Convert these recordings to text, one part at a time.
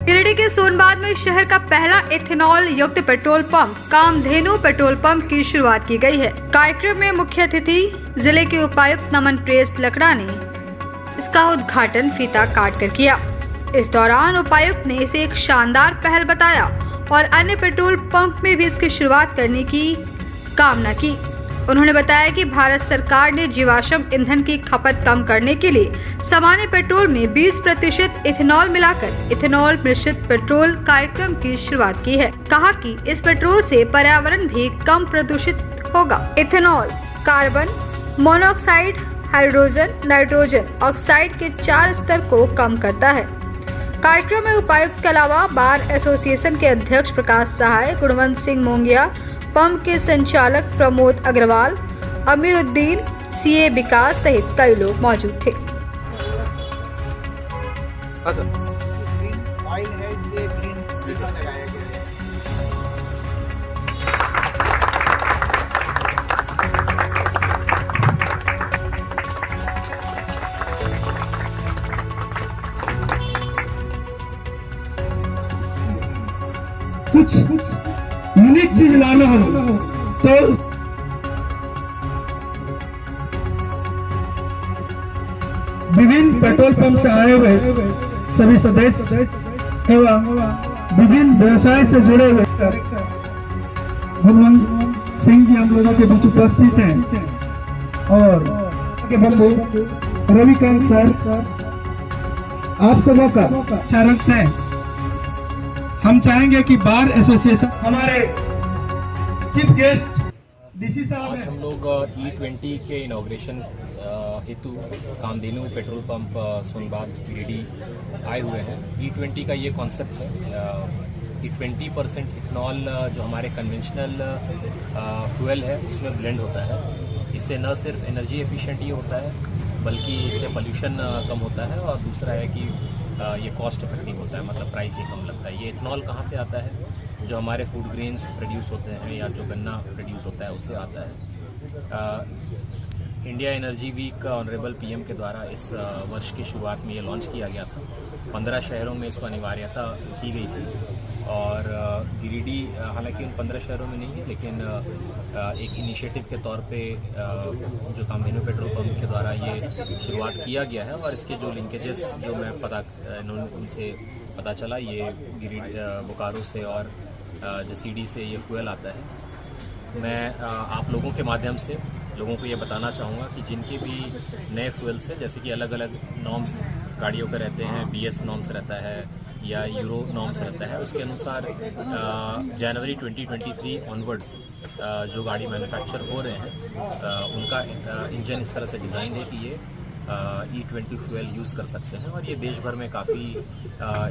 गिरिडीह के सोनबाद में शहर का पहला इथेनॉल युक्त petrol pump Kamdhenu petrol pump की शुरुआत की गई है। कार्यक्रम में मुख्य अतिथि जिले के उपायुक्त नमन प्रेस लकड़ा ने इसका उद्घाटन फीता काट कर किया। इस दौरान उपायुक्त ने इसे एक शानदार पहल बताया और अन्य पेट्रोल पंप में भी इसकी शुरुआत करने की कामना की। उन्होंने बताया कि भारत सरकार ने जीवाश्म ईंधन की खपत कम करने के लिए सामान्य पेट्रोल में 20% इथेनॉल मिलाकर इथेनॉल मिश्रित पेट्रोल कार्यक्रम की शुरुआत की है। कहा कि इस पेट्रोल से पर्यावरण भी कम प्रदूषित होगा। Ethanol carbon monoxide, hydrogen, nitrogen oxide के 4 स्तर को कम करता है। कार्यक्रम में उपायुक्त के अलावा बार एसोसिएशन के अध्यक्ष प्रकाश सहाय, गुणवंत सिंह मोंगिया, पंप के संचालक प्रमोद अग्रवाल, अमीरुद्दीन, सीए विकास सहित कई लोग मौजूद थे। कुछ यूनिक चीज लाना हो तो विभिन्न पेट्रोल पंप से आए हुए सभी सदस्य एवं विभिन्न व्यवसाय से जुड़े हुए गुणवंत सिंह जी हम लोगों के बीच उपस्थित हैं और के बंधु रविकांत सर, आप सबों का अच्छा रखते हैं। हम चाहेंगे कि बार एसोसिएशन हमारे चीफ गेस्ट डीसी साहब आज हम लोग E20 के इनॉग्रेशन हेतु कामधेनु पेट्रोल पंप सोनबाद गिरिडीह आए हुए हैं। E20 का ये कॉन्सेप्ट है कि 20% इथेनॉल जो हमारे कन्वेंशनल फ्यूल है उसमें ब्लेंड होता है। इससे न सिर्फ एनर्जी एफिशिएंट ये होता है बल्कि इससे पोल्यूशन कम होता है और दूसरा है कि ये कॉस्ट इफेक्टिव होता है, मतलब प्राइस ये कम लगता है। ये इथेनॉल कहाँ से आता है? जो हमारे फूड ग्रेन्स प्रोड्यूस होते हैं या जो गन्ना प्रोड्यूस होता है उससे आता है। India energy week honourable PM के द्वारा इस वर्ष की शुरुआत में ये लॉन्च किया गया था। 15 शहरों में इसको अनिवार्यता की गई थी और गिरिडीह हालांकि उन 15 शहरों में नहीं है, लेकिन एक इनिशिएटिव के तौर पे जो कामधेनु पेट्रोल पंप के द्वारा ये शुरुआत किया गया है और इसके जो लिंकेजेस जो मैं उनसे पता चला, ये गिरिडीह बोकारो से और जसीडी से ये फ्यूल आता है। मैं आप लोगों के माध्यम से लोगों को ये बताना चाहूँगा कि जिनके भी नए फ्यूल से जैसे कि अलग अलग नॉर्म्स गाड़ियों के रहते हैं, BS नॉर्म्स रहता है या यूरो नॉर्म्स रहता है, उसके अनुसार जनवरी 2023 ऑनवर्ड्स जो गाड़ी मैन्युफैक्चर हो रहे हैं उनका इंजन इस तरह से डिज़ाइन है कि ये E20 फ्यूल यूज़ कर सकते हैं और ये देश भर में काफ़ी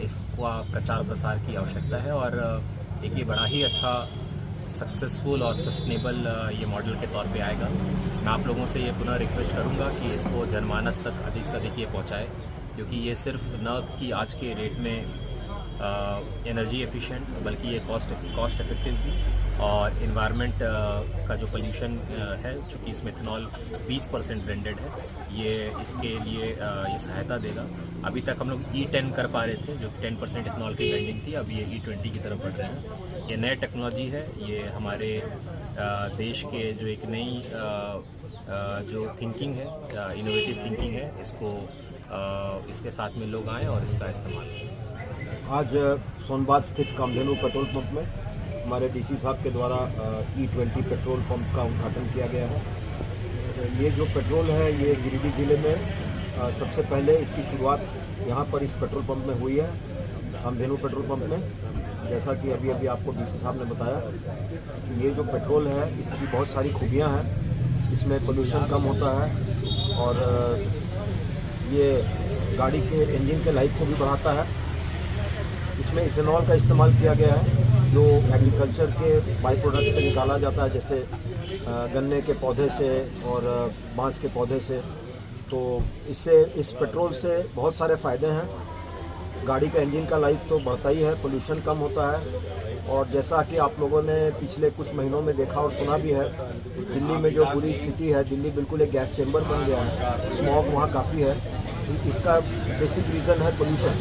इसका प्रचार प्रसार की आवश्यकता है और एक ये बड़ा ही अच्छा सक्सेसफुल और सस्टेनेबल ये मॉडल के तौर पे आएगा। मैं आप लोगों से ये पुनः रिक्वेस्ट करूँगा कि इसको जनमानस तक अधिक से अधिक ये पहुँचाए, क्योंकि ये सिर्फ न कि आज के रेट में एनर्जी एफिशिएंट बल्कि ये कॉस्ट इफेक्टिव भी और इन्वायरमेंट का जो पोल्यूशन है, चूँकि इसमें इथेनॉल 20% ब्लेंडेड है, ये इसके लिए ये सहायता देगा। अभी तक हम लोग E10 कर पा रहे थे जो 10% इथेनॉल की ब्लेंडिंग थी, अब ये E20 की तरफ बढ़ रहे हैं। ये नए टेक्नोलॉजी है, ये हमारे देश के जो एक नई जो थिंकिंग है, इनोवेटिव थिंकिंग है, इसको इसके साथ में लोग आएँ और इसका इस्तेमाल करें। आज सोनबाद स्थित कामधेनु पेट्रोल पंप में हमारे डीसी साहब के द्वारा E20 पेट्रोल पंप का उद्घाटन किया गया है। ये जो पेट्रोल है ये गिरिडीह जिले में सबसे पहले इसकी शुरुआत यहाँ पर इस पेट्रोल पंप में हुई है, कामधेनु पेट्रोल पंप में। जैसा कि अभी आपको डीसी साहब ने बताया कि ये जो पेट्रोल है इसकी बहुत सारी खूबियाँ हैं। इसमें पोल्यूशन कम होता है और ये गाड़ी के इंजन के लाइफ को भी बढ़ाता है। इसमें इथेनॉल का इस्तेमाल किया गया है जो एग्रीकल्चर के बाई प्रोडक्ट से निकाला जाता है, जैसे गन्ने के पौधे से और बांस के पौधे से। तो इससे इस पेट्रोल से बहुत सारे फ़ायदे हैं। गाड़ी का इंजन का लाइफ तो बढ़ता ही है, पोल्यूशन कम होता है और जैसा कि आप लोगों ने पिछले कुछ महीनों में देखा और सुना भी है, दिल्ली में जो बुरी स्थिति है, दिल्ली बिल्कुल एक गैस चेंबर बन गया है, स्मॉग वहाँ काफ़ी है। इसका बेसिक रीज़न है पोल्यूशन।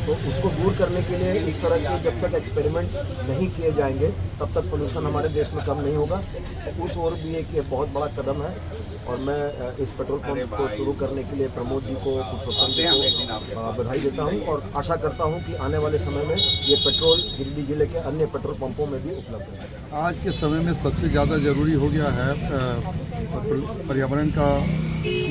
तो उसको दूर करने के लिए इस तरह के जब तक एक्सपेरिमेंट नहीं किए जाएंगे तब तक पोल्यूशन हमारे देश में कम नहीं होगा। उस ओर भी एक बहुत बड़ा कदम है और मैं इस पेट्रोल पंप को शुरू करने के लिए प्रमोद जी को, पुरुषोत्तम जी को बधाई देता हूं और आशा करता हूं कि आने वाले समय में ये पेट्रोल गिरिडीह जिले के अन्य पेट्रोल पंपों में भी उपलब्ध है। आज के समय में सबसे ज़्यादा ज़रूरी हो गया है पर्यावरण का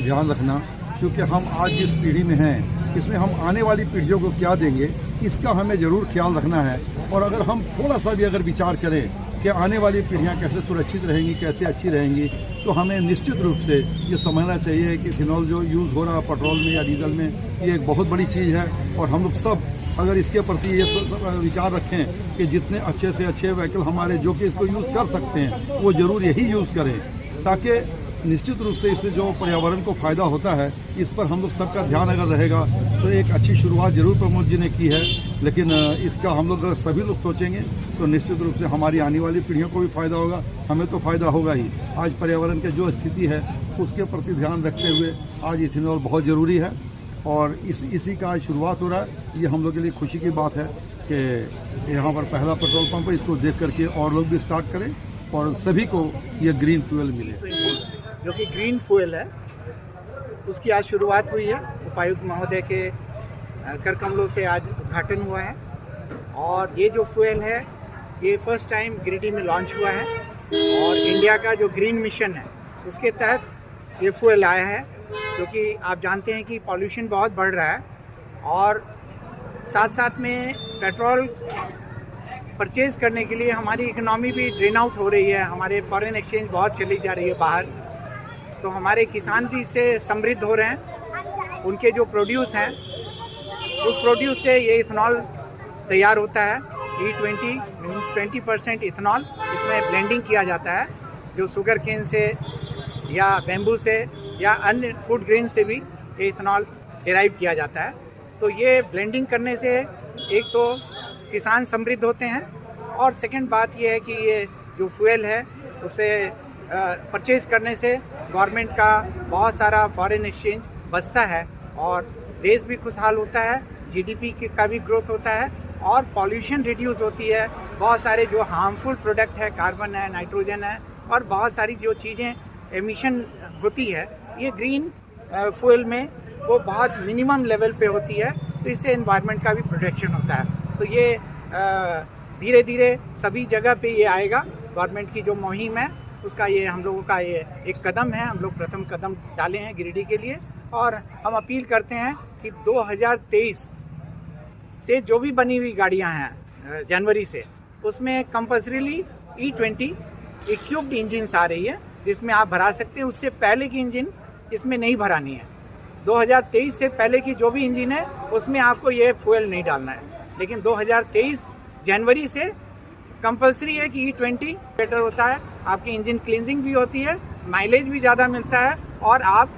ध्यान रखना, क्योंकि हम आज जिस पीढ़ी में हैं इसमें हम आने वाली पीढ़ियों को क्या देंगे इसका हमें ज़रूर ख्याल रखना है। और अगर हम थोड़ा सा भी अगर विचार करें कि आने वाली पीढ़ियां कैसे सुरक्षित रहेंगी, कैसे अच्छी रहेंगी, तो हमें निश्चित रूप से ये समझना चाहिए कि इथेनॉल जो यूज़ हो रहा है पेट्रोल में या डीजल में, ये एक बहुत बड़ी चीज़ है। और हम लोग सब अगर इसके प्रति ये विचार रखें कि जितने अच्छे से अच्छे व्हीकल हमारे जो कि इसको यूज़ कर सकते हैं वो ज़रूर यही यूज़ करें, ताकि निश्चित रूप से इससे जो पर्यावरण को फ़ायदा होता है इस पर हम लोग सबका ध्यान अगर रहेगा तो एक अच्छी शुरुआत जरूर प्रमोद जी ने की है। लेकिन इसका हम लोग अगर सभी लोग सोचेंगे तो निश्चित रूप से हमारी आने वाली पीढ़ियों को भी फ़ायदा होगा, हमें तो फ़ायदा होगा ही। आज पर्यावरण की जो स्थिति है उसके प्रति ध्यान रखते हुए आज इथेनॉल बहुत ज़रूरी है और इसी का आज शुरुआत हो रहा है। ये हम लोग के लिए खुशी की बात है कि यहाँ पर पहला पेट्रोल पंप है, इसको देख करके और लोग भी स्टार्ट करें और सभी को ये ग्रीन फ्यूल मिले। जो कि ग्रीन फ्यूल है उसकी आज शुरुआत हुई है। उपायुक्त महोदय के कर कमलों से आज उद्घाटन हुआ है और ये जो फ्यूल है ये फर्स्ट टाइम गिरिडीह में लॉन्च हुआ है और इंडिया का जो ग्रीन मिशन है उसके तहत ये फ्यूल आया है, क्योंकि आप जानते हैं कि पॉल्यूशन बहुत बढ़ रहा है और साथ साथ में पेट्रोल परचेज़ करने के लिए हमारी इकोनॉमी भी ड्रेन आउट हो रही है, हमारे फॉरेन एक्सचेंज बहुत चली जा रही है बाहर, तो हमारे किसान भी इससे समृद्ध हो रहे हैं। उनके जो प्रोड्यूस हैं उस प्रोड्यूस से ये इथेनॉल तैयार होता है। E20 मीन्स 20% इथेनॉल, इसमें ब्लेंडिंग किया जाता है जो शुगर केन से या बेम्बू से या अन्य फूड ग्रेन से भी ये इथेनॉल डिराइव किया जाता है। तो ये ब्लेंडिंग करने से एक तो किसान समृद्ध होते हैं और सेकंड बात ये है कि ये जो फ्यूल है उसे परचेज़ करने से गवर्नमेंट का बहुत सारा फॉरेन एक्सचेंज बचता है और देश भी खुशहाल होता है, जीडीपी का भी ग्रोथ होता है और पॉल्यूशन रिड्यूस होती है। बहुत सारे जो हार्मफुल प्रोडक्ट है, कार्बन है, नाइट्रोजन है और बहुत सारी जो चीज़ें एमिशन होती है ये ग्रीन फ्यूल में वो बहुत मिनिमम लेवल पे होती है, तो इससे एनवायरनमेंट का भी प्रोटेक्शन होता है। तो ये धीरे धीरे सभी जगह पे ये आएगा। गवर्नमेंट की जो मुहिम है उसका ये हम लोगों का ये एक कदम है, हम लोग प्रथम कदम डाले हैं गिरिडीह के लिए और हम अपील करते हैं कि 2023 से जो भी बनी हुई गाड़ियां हैं जनवरी से, उसमें कंपल्सरीली E20 इक्विप्ड इंजन आ रही है जिसमें आप भरा सकते हैं। उससे पहले की इंजन इसमें नहीं भरानी है। 2023 से पहले की जो भी इंजन है उसमें आपको ये फ्यूल नहीं डालना है, लेकिन 2023 जनवरी से कंपल्सरी है कि E20 बेटर होता है, आपकी इंजन क्लींजिंग भी होती है, माइलेज भी ज़्यादा मिलता है और आप